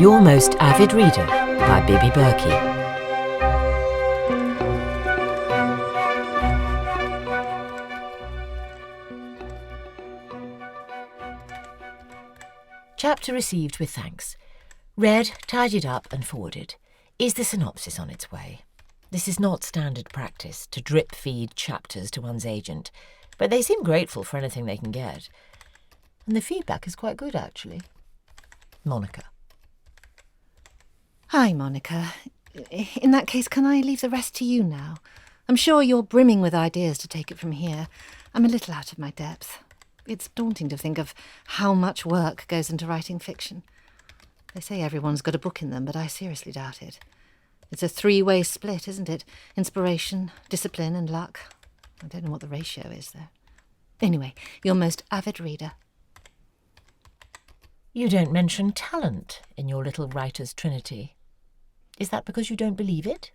Your Most Avid Reader by Bibi Berki. Chapter received with thanks. Read, tidied up and forwarded. Is the synopsis on its way? This is not standard practice to drip-feed chapters to one's agent, but they seem grateful for anything they can get. And the feedback is quite good, actually. Monica. Hi, Monica. In that case, can I leave the rest to you now? I'm sure you're brimming with ideas to take it from here. I'm a little out of my depth. It's daunting to think of how much work goes into writing fiction. They say everyone's got a book in them, but I seriously doubt it. It's a three-way split, isn't it? Inspiration, discipline and luck. I don't know what the ratio is, though. Anyway, your most avid reader. You don't mention talent in your little writer's trinity. Is that because you don't believe it?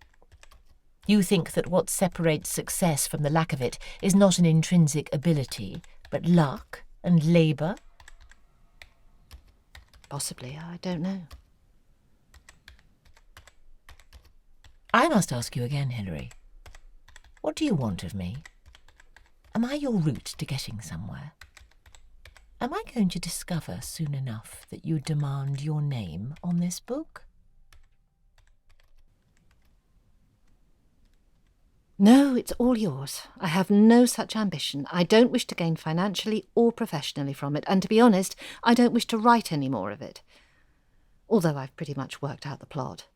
You think that what separates success from the lack of it is not an intrinsic ability, but luck and labour? Possibly, I don't know. I must ask you again, Hilary. What do you want of me? Am I your route to getting somewhere? Am I going to discover soon enough that you demand your name on this book? No, it's all yours. I have no such ambition. I don't wish to gain financially or professionally from it, and to be honest, I don't wish to write any more of it. Although I've pretty much worked out the plot.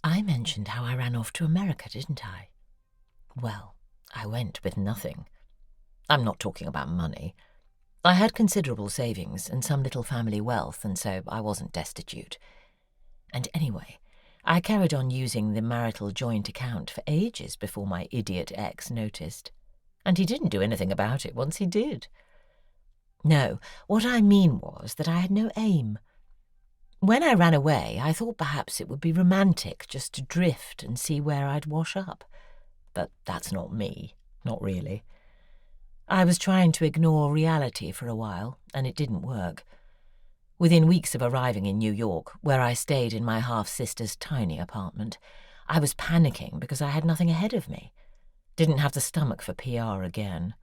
I mentioned how I ran off to America, didn't I? Well, I went with nothing. I'm not talking about money. I had considerable savings and some little family wealth, and so I wasn't destitute. And anyway, I carried on using the marital joint account for ages before my idiot ex noticed. And he didn't do anything about it once he did. No, what I mean was that I had no aim. When I ran away, I thought perhaps it would be romantic just to drift and see where I'd wash up. But that's not me, not really. I was trying to ignore reality for a while, and it didn't work. Within weeks of arriving in New York, where I stayed in my half-sister's tiny apartment, I was panicking because I had nothing ahead of me. Didn't have the stomach for PR again.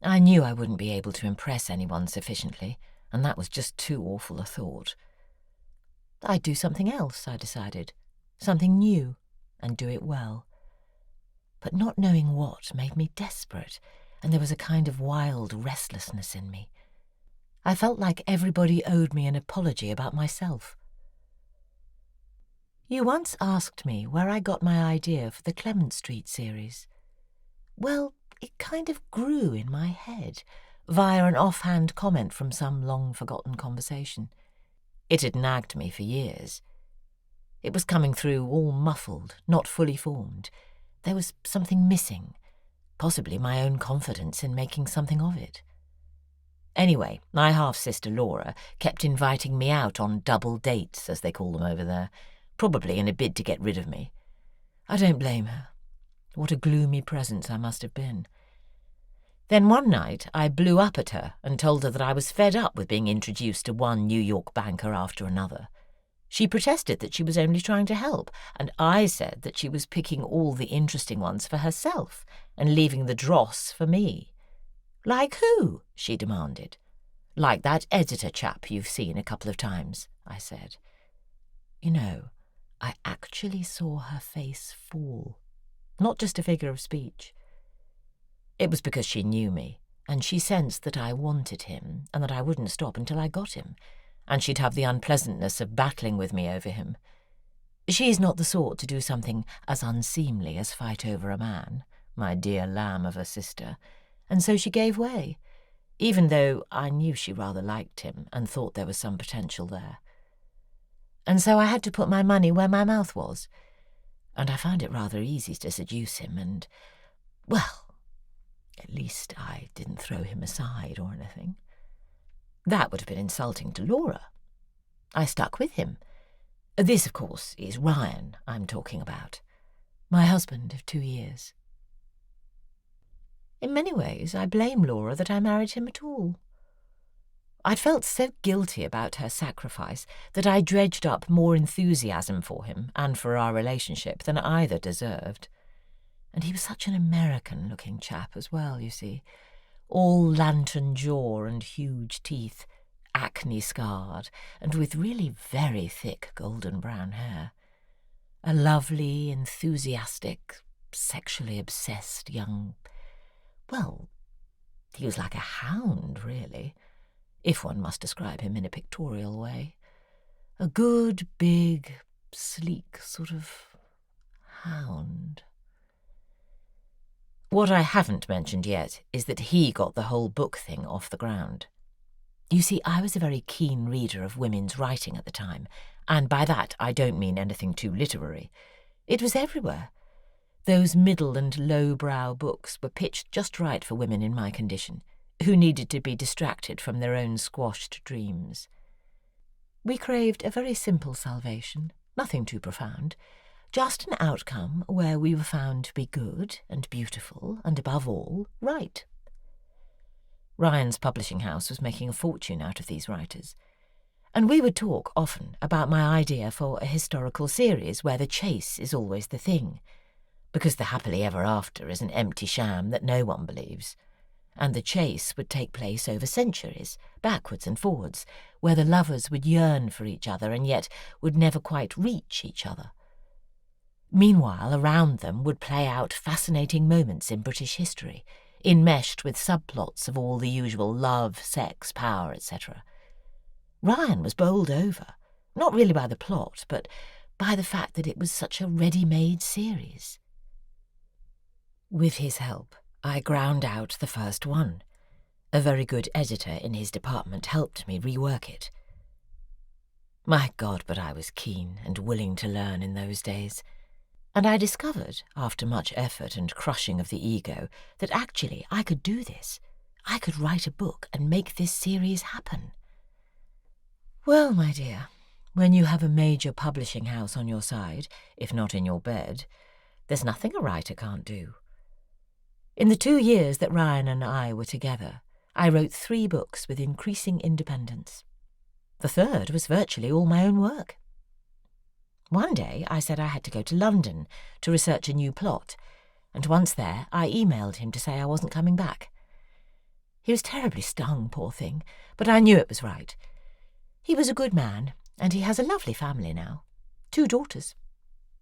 I knew I wouldn't be able to impress anyone sufficiently, and that was just too awful a thought. I'd do something else, I decided. Something new, and do it well. But not knowing what made me desperate, and there was a kind of wild restlessness in me. I felt like everybody owed me an apology about myself. You once asked me where I got my idea for the Clement Street series. Well, it kind of grew in my head, via an offhand comment from some long-forgotten conversation. It had nagged me for years. It was coming through all muffled, not fully formed. There was something missing, possibly my own confidence in making something of it. Anyway, my half-sister Laura kept inviting me out on double dates, as they call them over there, probably in a bid to get rid of me. I don't blame her. What a gloomy presence I must have been. Then one night I blew up at her and told her that I was fed up with being introduced to one New York banker after another. She protested that she was only trying to help, and I said that she was picking all the interesting ones for herself and leaving the dross for me. Like who? She demanded. Like that editor chap you've seen a couple of times, I said. You know, I actually saw her face fall, not just a figure of speech. It was because she knew me, and she sensed that I wanted him and that I wouldn't stop until I got him, and she'd have the unpleasantness of battling with me over him. She's not the sort to do something as unseemly as fight over a man, my dear lamb of a sister, and so she gave way, even though I knew she rather liked him and thought there was some potential there. And so I had to put my money where my mouth was, and I found it rather easy to seduce him and, well, at least I didn't throw him aside or anything. That would have been insulting to Laura. I stuck with him. This, of course, is Ryan I'm talking about, my husband of 2 years. In many ways, I blame Laura that I married him at all. I'd felt so guilty about her sacrifice that I dredged up more enthusiasm for him and for our relationship than either deserved. And he was such an American-looking chap as well, you see. All lantern jaw and huge teeth, acne-scarred, and with really very thick golden brown hair. A lovely, enthusiastic, sexually obsessed young... Well, he was like a hound, really, if one must describe him in a pictorial way. A good, big, sleek sort of hound. What I haven't mentioned yet is that he got the whole book thing off the ground. You see, I was a very keen reader of women's writing at the time, and by that I don't mean anything too literary. It was everywhere. Those middle and low-brow books were pitched just right for women in my condition, who needed to be distracted from their own squashed dreams. We craved a very simple salvation, nothing too profound, just an outcome where we were found to be good and beautiful and, above all, right. Ryan's publishing house was making a fortune out of these writers, and we would talk often about my idea for a historical series where the chase is always the thing, because the happily ever after is an empty sham that no one believes, and the chase would take place over centuries, backwards and forwards, where the lovers would yearn for each other and yet would never quite reach each other. Meanwhile, around them would play out fascinating moments in British history, enmeshed with subplots of all the usual love, sex, power, etc. Ryan was bowled over, not really by the plot, but by the fact that it was such a ready-made series. With his help, I ground out the first one. A very good editor in his department helped me rework it. My God, but I was keen and willing to learn in those days. And I discovered, after much effort and crushing of the ego, that actually I could do this. I could write a book and make this series happen. Well, my dear, when you have a major publishing house on your side, if not in your bed, there's nothing a writer can't do. In the 2 years that Ryan and I were together, I wrote 3 books with increasing independence. The third was virtually all my own work. One day I said I had to go to London to research a new plot, and once there I emailed him to say I wasn't coming back. He was terribly stung, poor thing, but I knew it was right. He was a good man, and he has a lovely family now. 2 daughters.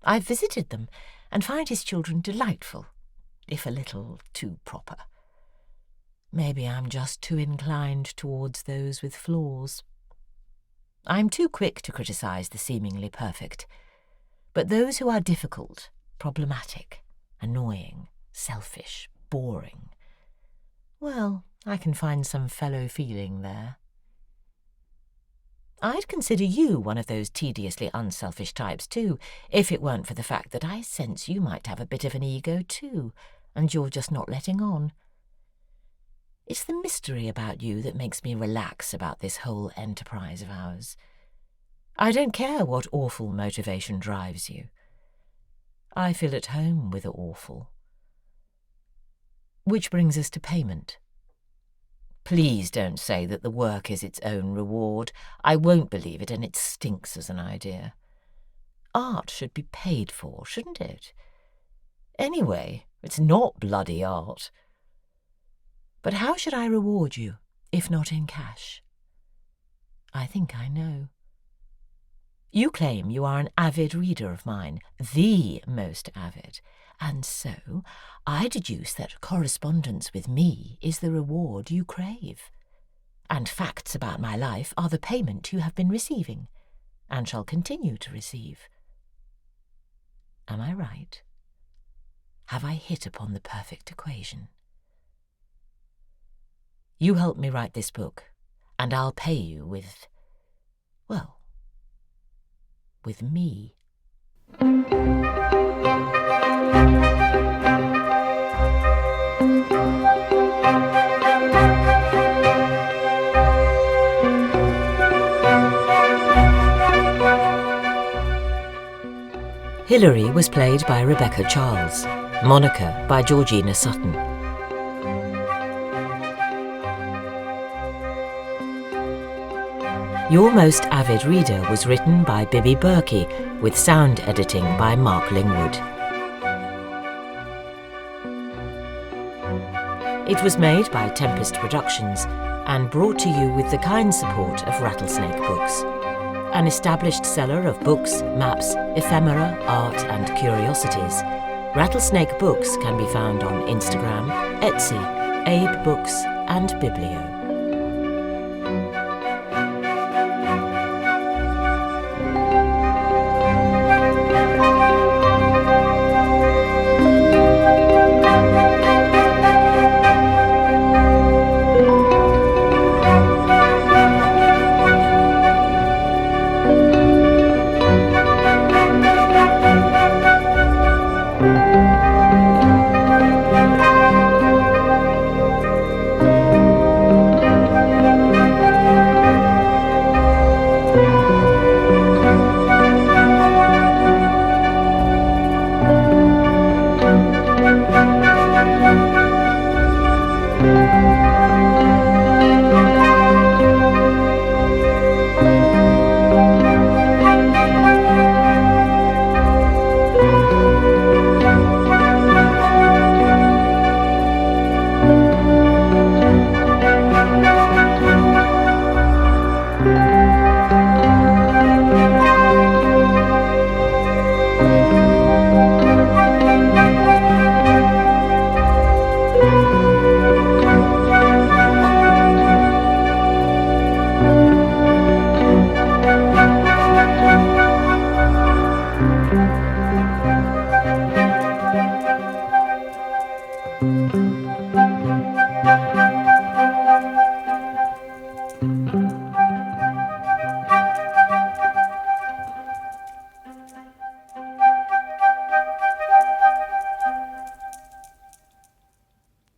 I've visited them and find his children delightful, if a little too proper. Maybe I'm just too inclined towards those with flaws. I'm too quick to criticise the seemingly perfect, but those who are difficult, problematic, annoying, selfish, boring, well, I can find some fellow feeling there. I'd consider you one of those tediously unselfish types too, if it weren't for the fact that I sense you might have a bit of an ego too, and you're just not letting on. It's the mystery about you that makes me relax about this whole enterprise of ours. I don't care what awful motivation drives you. I feel at home with the awful. Which brings us to payment. Please don't say that the work is its own reward. I won't believe it, and it stinks as an idea. Art should be paid for, shouldn't it? Anyway, it's not bloody art. But how should I reward you, if not in cash? I think I know. You claim you are an avid reader of mine, the most avid, and so I deduce that correspondence with me is the reward you crave. And facts about my life are the payment you have been receiving, and shall continue to receive. Am I right? Have I hit upon the perfect equation? You help me write this book, and I'll pay you with, well, with me. Hilary was played by Rebecca Charles, Monica by Georgina Sutton. Your Most Avid Reader was written by Bibi Berki, with sound editing by Mark Lingwood. It was made by Tempest Productions and brought to you with the kind support of Rattlesnake Books, an established seller of books, maps, ephemera, art and curiosities. Rattlesnake Books can be found on Instagram, Etsy, Abe Books and Biblio.